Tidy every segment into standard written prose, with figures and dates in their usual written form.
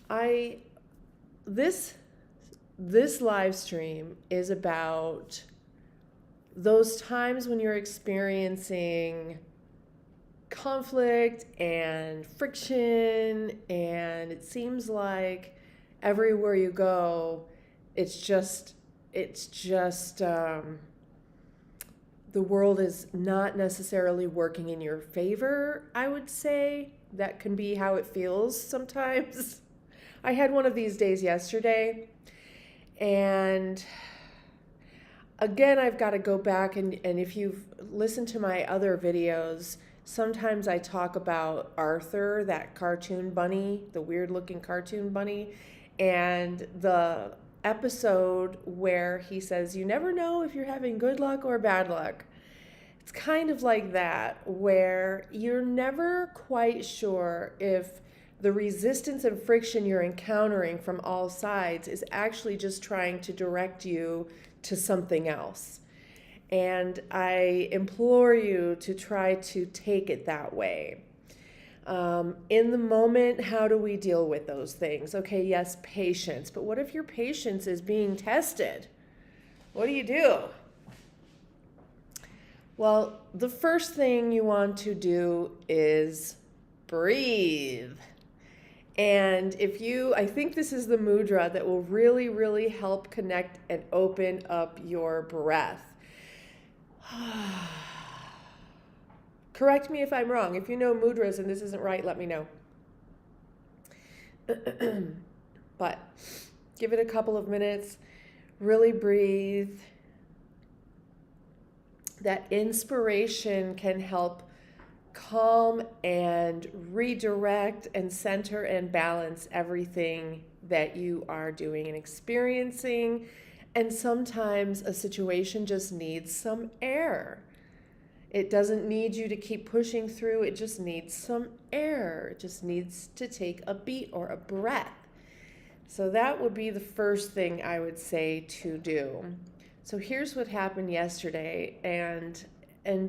I this this live stream is about those times when you're experiencing conflict and friction, and it seems like everywhere you go, it's just the world is not necessarily working in your favor, I would say. That can be how it feels sometimes. I had one of these days yesterday, and again, I've got to go back and if you've listened to my other videos, sometimes I talk about Arthur, that cartoon bunny, the weird looking cartoon bunny, and the episode where he says, "You never know if you're having good luck or bad luck." It's kind of like that, where you're never quite sure if the resistance and friction you're encountering from all sides is actually just trying to direct you to something else. And I implore you to try to take it that way. In the moment, how do we deal with those things? Okay, yes, patience. But what if your patience is being tested? What do you do? Well, the first thing you want to do is breathe. And I think this is the mudra that will really, really help connect and open up your breath. Correct me if I'm wrong. If you know mudras and this isn't right, let me know. But give it a couple of minutes. Really breathe. That inspiration can help calm and redirect and center and balance everything that you are doing and experiencing. And sometimes a situation just needs some air. It doesn't need you to keep pushing through. It just needs some air. It just needs to take a beat or a breath. So that would be the first thing I would say to do. So here's what happened yesterday, and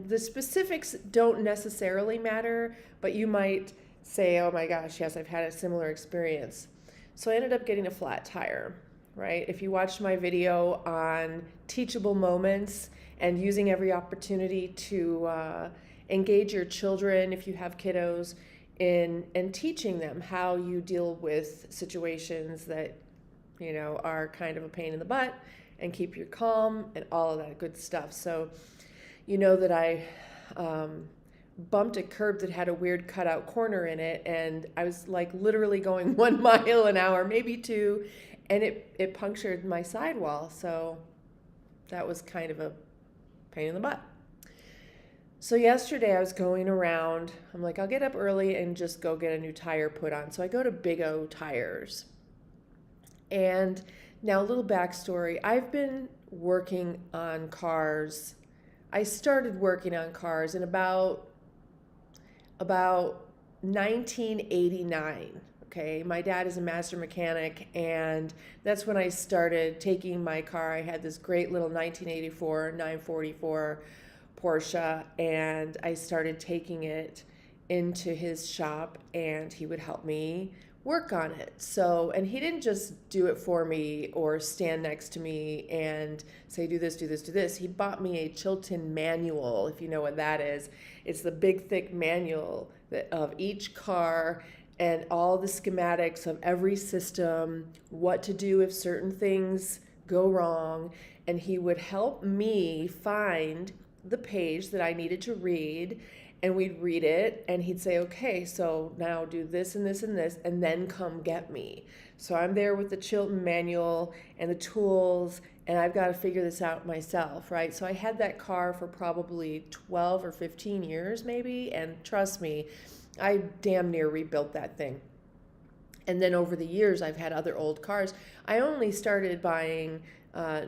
the specifics don't necessarily matter, but you might say, "Oh my gosh, yes, I've had a similar experience." So I ended up getting a flat tire, right? If you watched my video on teachable moments and using every opportunity to engage your children, if you have kiddos, in and teaching them how you deal with situations that are kind of a pain in the butt, and keep you calm and all of that good stuff. So you know that I bumped a curb that had a weird cutout corner in it, and I was like literally going 1 mile an hour, maybe 2, and it punctured my sidewall. So that was kind of a pain in the butt. So yesterday I was going around. I'm like, I'll get up early and just go get a new tire put on. So I go to Big O Tires. And now, a little backstory. I've been working on cars. I started working on cars in about 1989. Okay, my dad is a master mechanic, and that's when I started taking my car. I had this great little 1984 944 Porsche, and I started taking it into his shop, and he would help me work on it. So, and he didn't just do it for me or stand next to me and say, "Do this, do this, do this." He bought me a Chilton manual, if you know what that is. It's the big, thick manual of each car and all the schematics of every system, what to do if certain things go wrong. And he would help me find the page that I needed to read, and we'd read it, and he'd say, "Okay, so now do this and this and this, and then come get me." So I'm there with the Chilton manual and the tools, and I've got to figure this out myself, right? So I had that car for probably 12 or 15 years maybe, and trust me, I damn near rebuilt that thing. And then over the years, I've had other old cars. I only started buying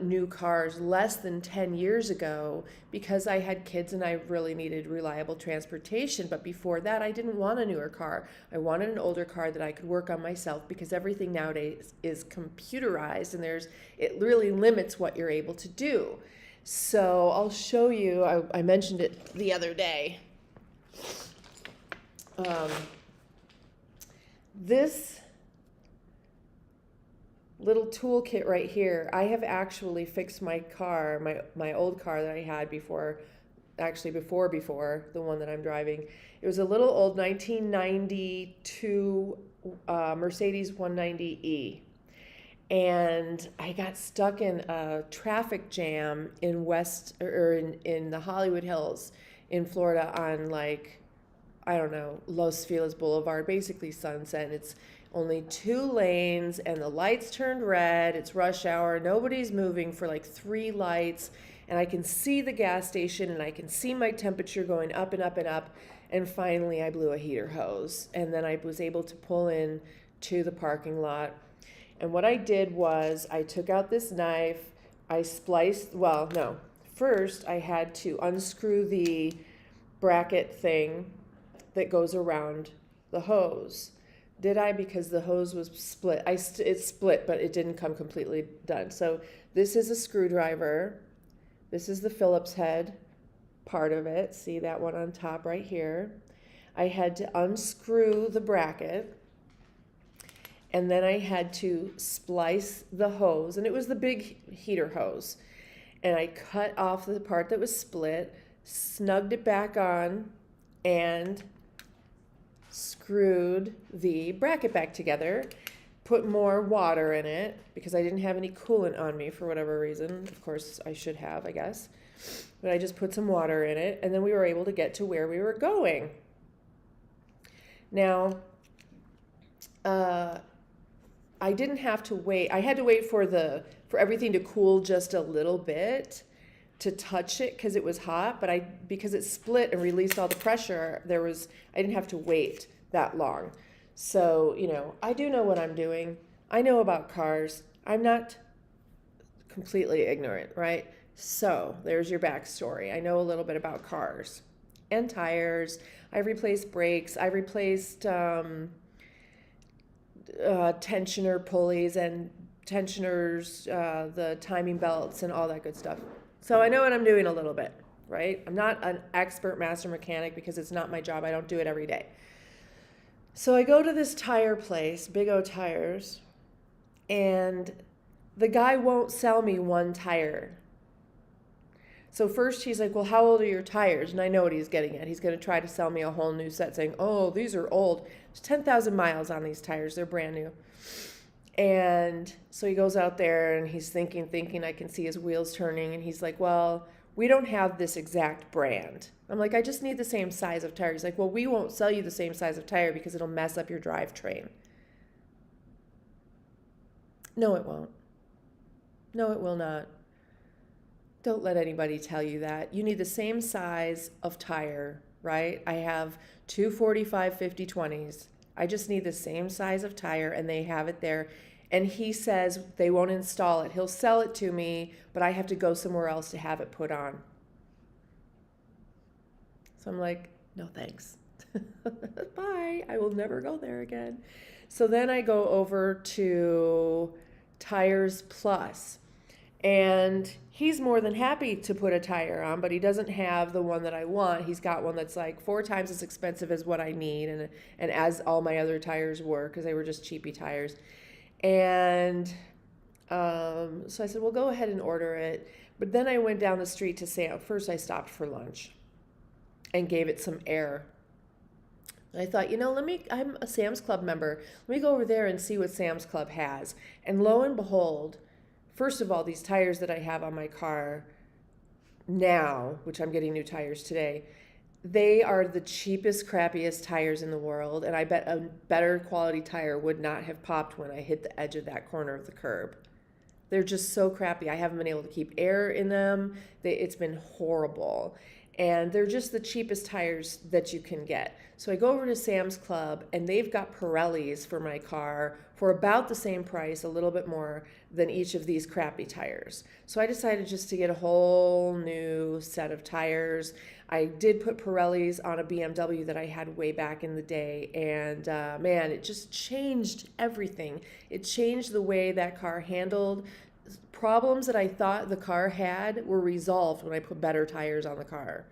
new cars less than 10 years ago because I had kids and I really needed reliable transportation. But before that, I didn't want a newer car. I wanted an older car that I could work on myself, because everything nowadays is computerized, and it really limits what you're able to do. So I'll show you. I mentioned it the other day. This little toolkit right here. I have actually fixed my car, my old car that I had before, actually before the one that I'm driving. It was a little old 1992 Mercedes 190E. And I got stuck in a traffic jam in in the Hollywood Hills in Florida on, like, I don't know, Los Feliz Boulevard, basically Sunset. It's only 2 lanes and the lights turned red. It's rush hour. Nobody's moving for like 3 lights. And I can see the gas station and I can see my temperature going up and up and up. And finally I blew a heater hose. And then I was able to pull in to the parking lot. And what I did was I took out this knife. I spliced, well, no. First I had to unscrew the bracket thing that goes around the hose. Did I? Because the hose was split. It split, but it didn't come completely done. So this is a screwdriver. This is the Phillips head part of it. See that one on top right here. I had to unscrew the bracket, and then I had to splice the hose, and it was the big heater hose. And I cut off the part that was split, snugged it back on, and screwed the bracket back together, put more water in it because I didn't have any coolant on me for whatever reason. Of course, I should have, I guess. But I just put some water in it, and then we were able to get to where we were going. Now, I didn't have to wait. I had to wait for everything to cool just a little bit to touch it because it was hot, but because it split and released all the pressure, I didn't have to wait that long. So, I do know what I'm doing. I know about cars. I'm not completely ignorant, right? So there's your backstory. I know a little bit about cars and tires. I replaced brakes. I replaced tensioner pulleys and tensioners, the timing belts and all that good stuff. So I know what I'm doing a little bit, right? I'm not an expert master mechanic because it's not my job. I don't do it every day. So I go to this tire place, Big O Tires, and the guy won't sell me one tire. So first he's like, well, how old are your tires? And I know what he's getting at. He's going to try to sell me a whole new set saying, oh, these are old. There's 10,000 miles on these tires. They're brand new. And so he goes out there and he's thinking, I can see his wheels turning. And he's like, well, we don't have this exact brand. I'm like, I just need the same size of tire. He's like, well, we won't sell you the same size of tire because it'll mess up your drivetrain. No, it won't. No, it will not. Don't let anybody tell you that. You need the same size of tire, right? I have two 45/50/20s. I just need the same size of tire and they have it there. And he says they won't install it. He'll sell it to me, but I have to go somewhere else to have it put on. So I'm like, no thanks. Bye. I will never go there again. So then I go over to Tires Plus. And he's more than happy to put a tire on, but he doesn't have the one that I want. He's got one that's like 4 times as expensive as what I need, and as all my other tires were, because they were just cheapy tires. And so I said, well, go ahead and order it. But then I went down the street to Sam. First, I stopped for lunch and gave it some air. And I thought, I'm a Sam's Club member. Let me go over there and see what Sam's Club has. And lo and behold, first of all, these tires that I have on my car now, which I'm getting new tires today, they are the cheapest, crappiest tires in the world. And I bet a better quality tire would not have popped when I hit the edge of that corner of the curb. They're just so crappy. I haven't been able to keep air in them. It's been horrible. And they're just the cheapest tires that you can get. So I go over to Sam's Club, and they've got Pirellis for my car for about the same price, a little bit more than each of these crappy tires. So I decided just to get a whole new set of tires. I did put Pirellis on a BMW that I had way back in the day, and man, it just changed everything. It changed the way that car handled. Problems that I thought the car had were resolved when I put better tires on the car.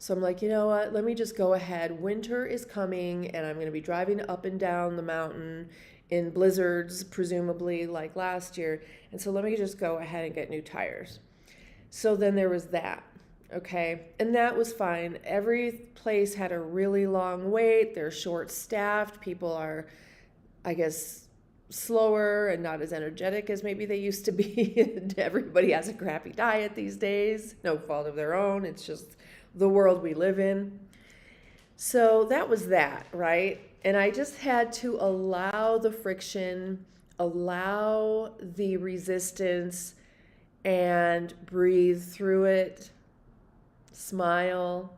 So I'm like, you know what, let me just go ahead. Winter is coming and I'm going to be driving up and down the mountain in blizzards, presumably like last year. And so let me just go ahead and get new tires. So then there was that. Okay. And that was fine. Every place had a really long wait. They're short staffed. People are, I guess, slower and not as energetic as maybe they used to be. And everybody has a crappy diet these days. No fault of their own. It's just the world we live in. So that was that, right? And I just had to allow the friction, allow the resistance, and breathe through it, smile.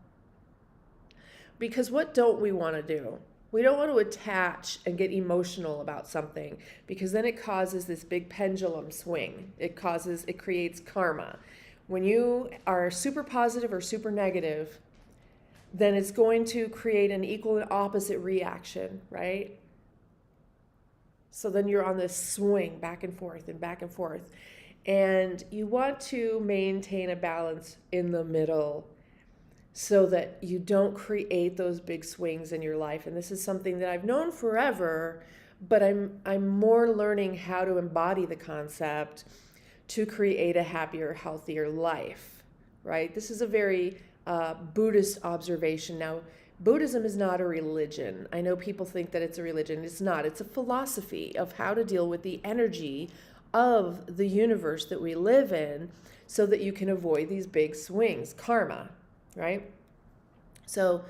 Because what don't we want to do? We don't want to attach and get emotional about something, because then it causes this big pendulum swing. It creates karma. When you are super positive or super negative, then it's going to create an equal and opposite reaction, right? So then you're on this swing back and forth and back and forth. And you want to maintain a balance in the middle so that you don't create those big swings in your life. And this is something that I've known forever, but I'm more learning how to embody the concept to create a happier, healthier life, right? This is a very Buddhist observation. Now, Buddhism is not a religion. I know people think that it's a religion. It's not. It's a philosophy of how to deal with the energy of the universe that we live in so that you can avoid these big swings, karma, right? So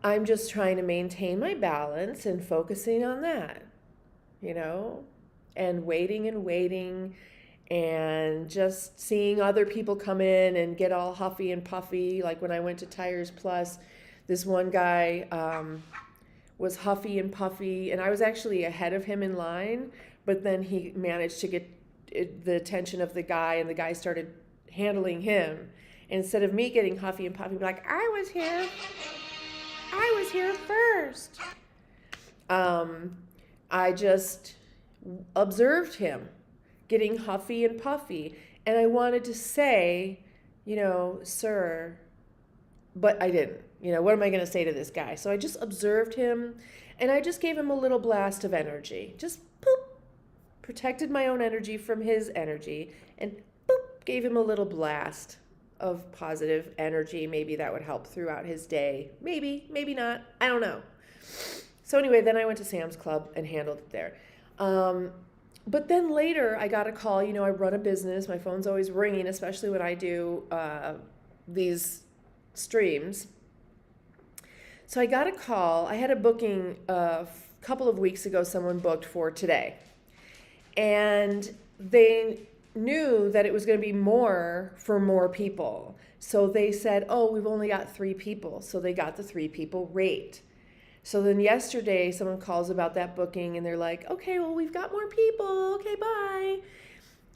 I'm just trying to maintain my balance and focusing on that, and waiting and just seeing other people come in and get all huffy and puffy. Like when I went to Tires Plus, this one guy was huffy and puffy, and I was actually ahead of him in line, but then he managed to get the attention of the guy, and the guy started handling him. And instead of me getting huffy and puffy, like, I was here first. I just observed him getting huffy and puffy. And I wanted to say, sir, but I didn't. What am I going to say to this guy? So I just observed him, and I just gave him a little blast of energy. Just boop, protected my own energy from his energy, and boop, gave him a little blast of positive energy. Maybe that would help throughout his day. Maybe not. I don't know. So anyway, then I went to Sam's Club and handled it there. But then later I got a call. I run a business. My phone's always ringing, especially when I do these streams. So I got a call. I had a booking a couple of weeks ago. Someone booked for today. And they knew that it was going to be more for more people. So they said, we've only got 3 people. So they got the 3 people rate. So then yesterday someone calls about that booking, and they're like, okay, well, we've got more people. Okay, bye.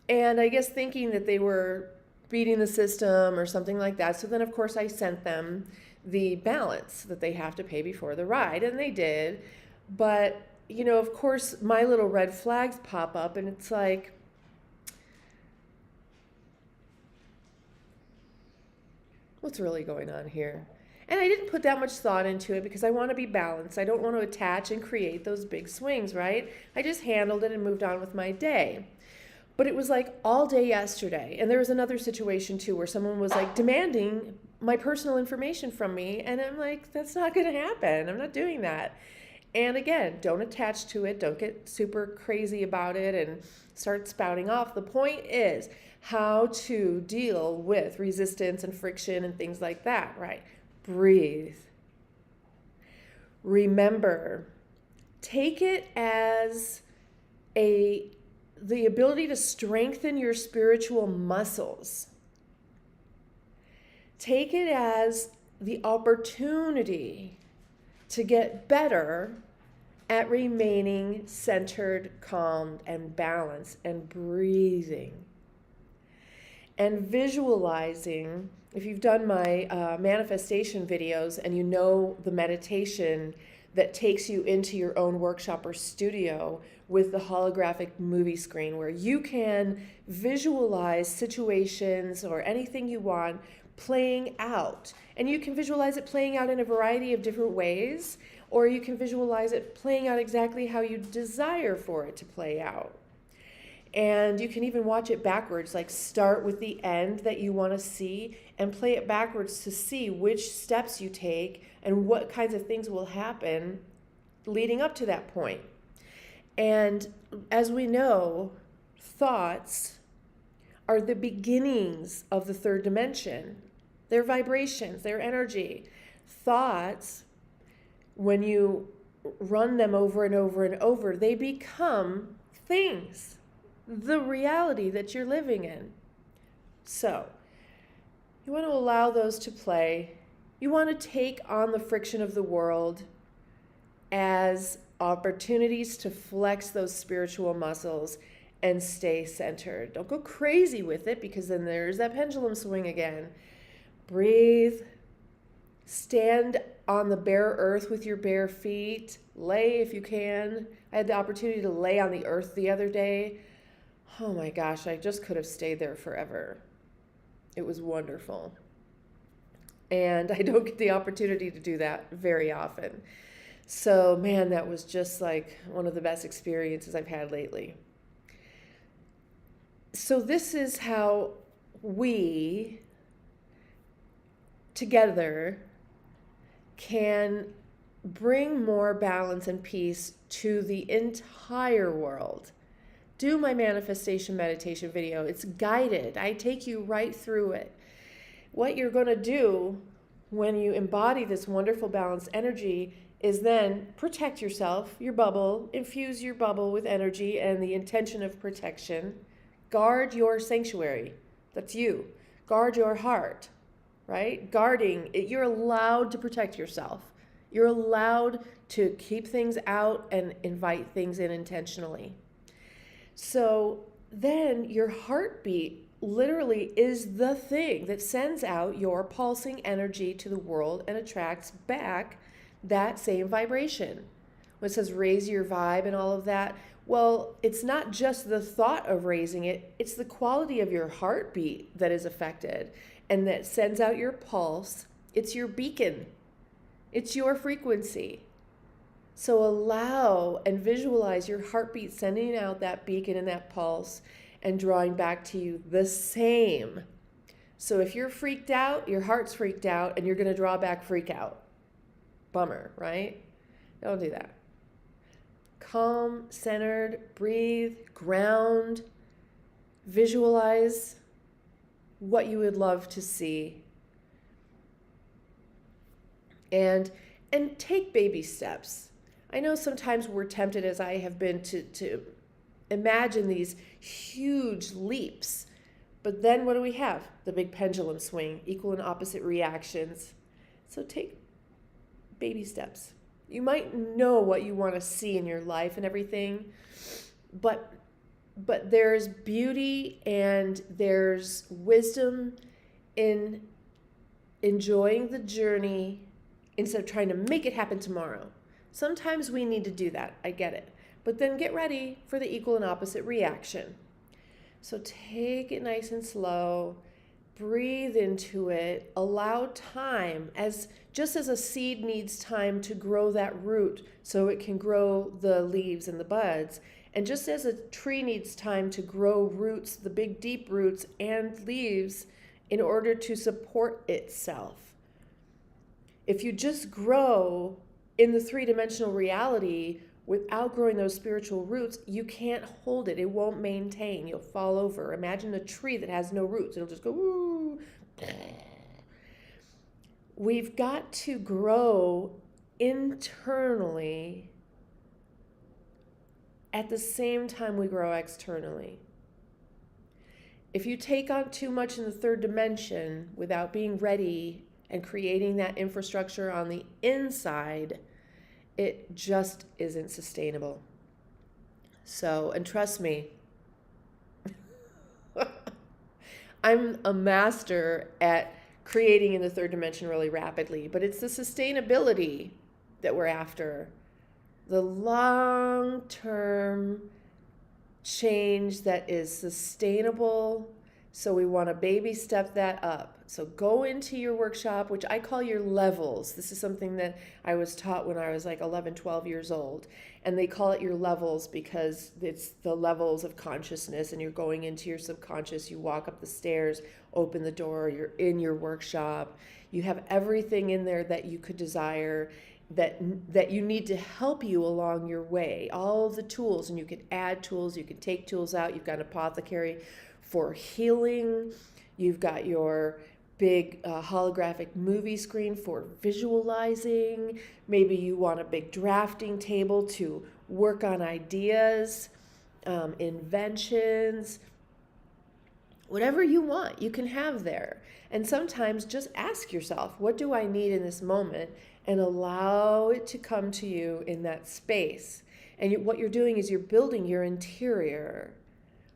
And I guess thinking that they were beating the system or something like that. So then, of course, I sent them the balance that they have to pay before the ride, and they did. But, of course, my little red flags pop up, and it's like, what's really going on here? And I didn't put that much thought into it because I want to be balanced. I don't want to attach and create those big swings, right? I just handled it and moved on with my day. But it was like all day yesterday. And there was another situation too where someone was like demanding my personal information from me. And I'm like, that's not going to happen. I'm not doing that. And again, don't attach to it. Don't get super crazy about it and start spouting off. The point is how to deal with resistance and friction and things like that, right? Breathe. Remember, take it as the ability to strengthen your spiritual muscles. Take it as the opportunity to get better at remaining centered, calmed, and balanced, and breathing. And visualizing. If you've done my manifestation videos and you know the meditation that takes you into your own workshop or studio with the holographic movie screen where you can visualize situations or anything you want playing out. And you can visualize it playing out in a variety of different ways, or you can visualize it playing out exactly how you desire for it to play out. And you can even watch it backwards, like start with the end that you want to see and play it backwards to see which steps you take and what kinds of things will happen leading up to that point. And as we know, thoughts are the beginnings of the third dimension. They're vibrations, they're energy. Thoughts, when you run them over and over and over, they become things, the reality that you're living in. So, you want to allow those to play. You want to take on the friction of the world as opportunities to flex those spiritual muscles and stay centered. Don't go crazy with it, because then there's that pendulum swing again. Breathe. Stand on the bare earth with your bare feet. Lay if you can. I had the opportunity to lay on the earth the other day. Oh my gosh, I just could have stayed there forever. It was wonderful. And I don't get the opportunity to do that very often. So, man, that was just like one of the best experiences I've had lately. So this is how we together can bring more balance and peace to the entire world. Do my manifestation meditation video. It's guided. I take you right through it. What you're going to do when you embody this wonderful balanced energy is then protect yourself, your bubble, infuse your bubble with energy and the intention of protection. Guard your sanctuary. That's you. Guard your heart, right? Guarding, you're allowed to protect yourself. You're allowed to keep things out and invite things in intentionally. So then your heartbeat literally is the thing that sends out your pulsing energy to the world and attracts back that same vibration. When it says raise your vibe and all of that, well, it's not just the thought of raising it, it's the quality of your heartbeat that is affected and that sends out your pulse. It's your beacon. It's your frequency. So allow and visualize your heartbeat sending out that beacon and that pulse and drawing back to you the same. So if you're freaked out, your heart's freaked out, and you're going to draw back freak out. Bummer, right? Don't do that. Calm, centered, breathe, ground, visualize what you would love to see. And take baby steps. I know sometimes we're tempted, as I have been, to imagine these huge leaps. But then what do we have? The big pendulum swing, equal and opposite reactions. So take baby steps. You might know what you want to see in your life and everything, but there's beauty and there's wisdom in enjoying the journey instead of trying to make it happen tomorrow. Sometimes we need to do that. I get it. But then get ready for the equal and opposite reaction. So take it nice and slow. Breathe into it. Allow time, just as a seed needs time to grow that root so it can grow the leaves and the buds. And just as a tree needs time to grow roots, the big deep roots and leaves, in order to support itself. If you just grow in the three-dimensional reality without growing those spiritual roots, you can't hold it. It won't maintain. You'll fall over. Imagine a tree that has no roots. It'll just go, woo. We've got to grow internally at the same time we grow externally. If you take on too much in the third dimension without being ready and creating that infrastructure on the inside, it just isn't sustainable. So, and trust me, I'm a master at creating in the third dimension really rapidly, but it's the sustainability that we're after. The long-term change that is sustainable, So we want to baby step that up. So go into your workshop, which I call your levels. This is something that I was taught when I was like 11, 12 years old. And they call it your levels because it's the levels of consciousness, and you're going into your subconscious. You walk up the stairs, open the door, you're in your workshop. You have everything in there that you could desire, that you need to help you along your way. All of the tools, and you can add tools, you can take tools out. You've got an apothecary for healing. You've got your big holographic movie screen for visualizing. Maybe you want a big drafting table to work on ideas, inventions, whatever you want, you can have there. And sometimes just ask yourself, what do I need in this moment? And allow it to come to you in that space. And what you're doing is you're building your interior.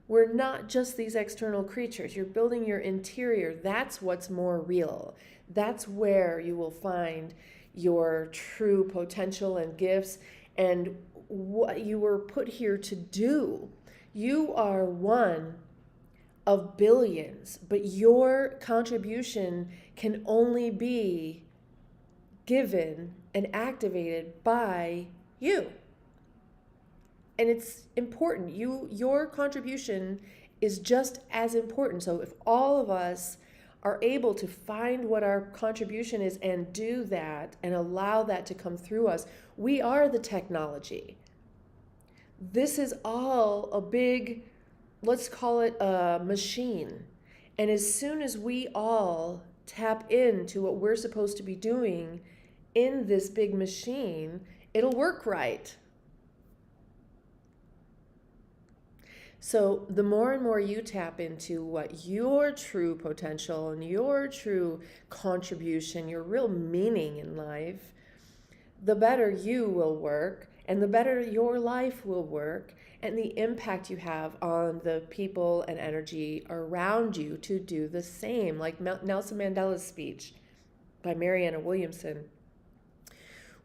We're not just these external creatures. You're building your interior. That's what's more real. That's where you will find your true potential and gifts and what you were put here to do. You are one of billions, but your contribution can only be given and activated by you. And it's important. Your contribution is just as important. So if all of us are able to find what our contribution is and do that and allow that to come through us, we are the technology. This is all a big, let's call it a machine. And as soon as we all tap into what we're supposed to be doing in this big machine, it'll work right. So the more and more you tap into what your true potential and your true contribution, your real meaning in life, the better you will work and the better your life will work, and the impact you have on the people and energy around you to do the same. Like Nelson Mandela's speech by Marianne Williamson.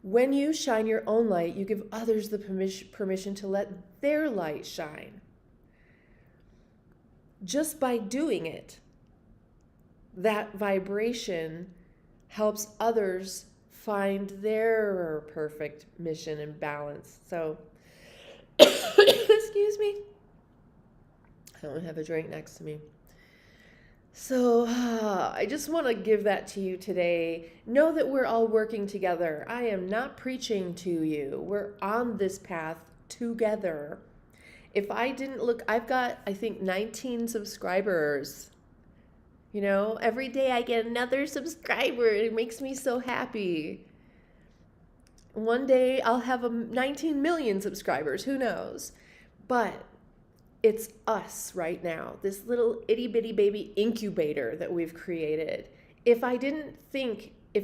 When you shine your own light, you give others the permission to let their light shine. Just by doing it, that vibration helps others find their perfect mission and balance. So, excuse me. I don't have a drink next to me. So, I just want to give that to you today. Know that we're all working together. I am not preaching to you. We're on this path together. If I didn't look, I've got, I think, 19 subscribers. You know, every day I get another subscriber. It makes me so happy. One day I'll have 19 million subscribers. Who knows? But it's us right now, this little itty bitty baby incubator that we've created. If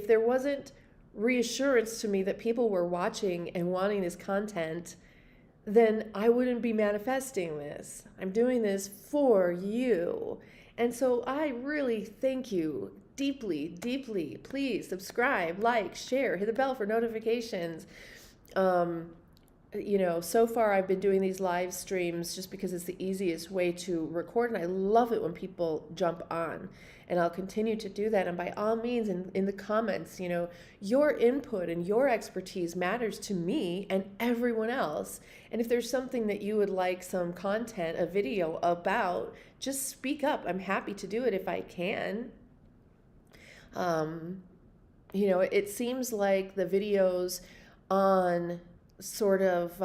there wasn't reassurance to me that people were watching and wanting this content, then I wouldn't be manifesting this. I'm doing this for you. And so I really thank you deeply, deeply. Please subscribe, like, share, hit the bell for notifications. So far I've been doing these live streams just because it's the easiest way to record, and I love it when people jump on. And I'll continue to do that. And by all means, in the comments, your input and your expertise matters to me and everyone else. And if there's something that you would like some content, a video about, just speak up. I'm happy to do it if I can. It seems like the videos on sort of,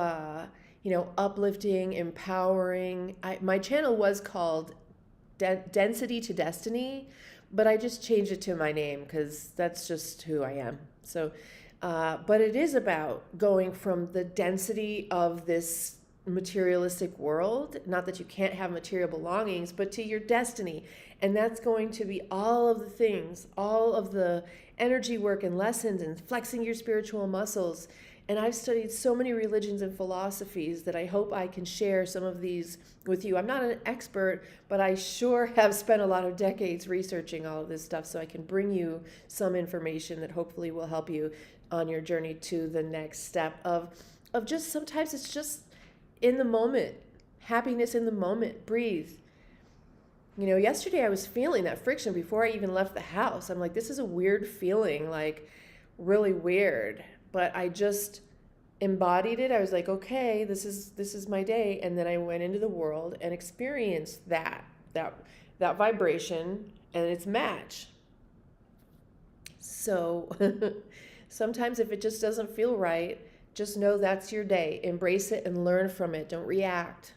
uplifting, empowering. My channel was called Density to Destiny, but I just changed it to my name because that's just who I am. So, but it is about going from the density of this materialistic world, not that you can't have material belongings, but to your destiny. And that's going to be all of the things, all of the energy work and lessons and flexing your spiritual muscles. And I've studied so many religions and philosophies that I hope I can share some of these with you. I'm not an expert, but I sure have spent a lot of decades researching all of this stuff, so I can bring you some information that hopefully will help you on your journey to the next step of just, sometimes it's just in the moment, happiness in the moment. Breathe. You know, yesterday I was feeling that friction before I even left the house. I'm like, this is a weird feeling, like really weird. But I just embodied it. I was like, okay, this is my day. And then I went into the world and experienced that that vibration and its match. So sometimes if it just doesn't feel right, just know that's your day. Embrace it and learn from it. Don't react.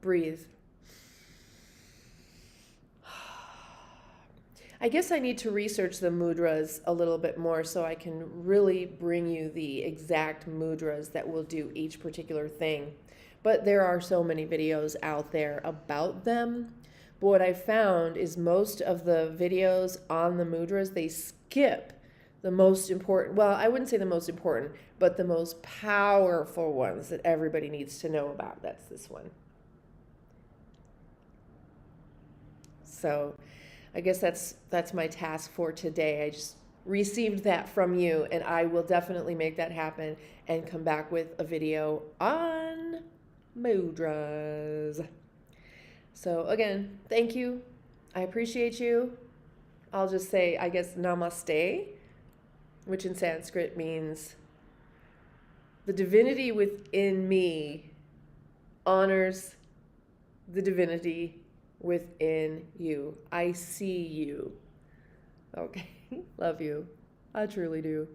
Breathe. I guess I need to research the mudras a little bit more so I can really bring you the exact mudras that will do each particular thing. But there are so many videos out there about them. But what I found is most of the videos on the mudras, they skip the most important, well, I wouldn't say the most important, but the most powerful ones that everybody needs to know about. That's this one. So I guess that's my task for today. I just received that from you, and I will definitely make that happen and come back with a video on mudras. So again, thank you. I appreciate you. I'll just say, I guess, namaste, which in Sanskrit means the divinity within me honors the divinity within you. I see you. Okay. Love you. I truly do.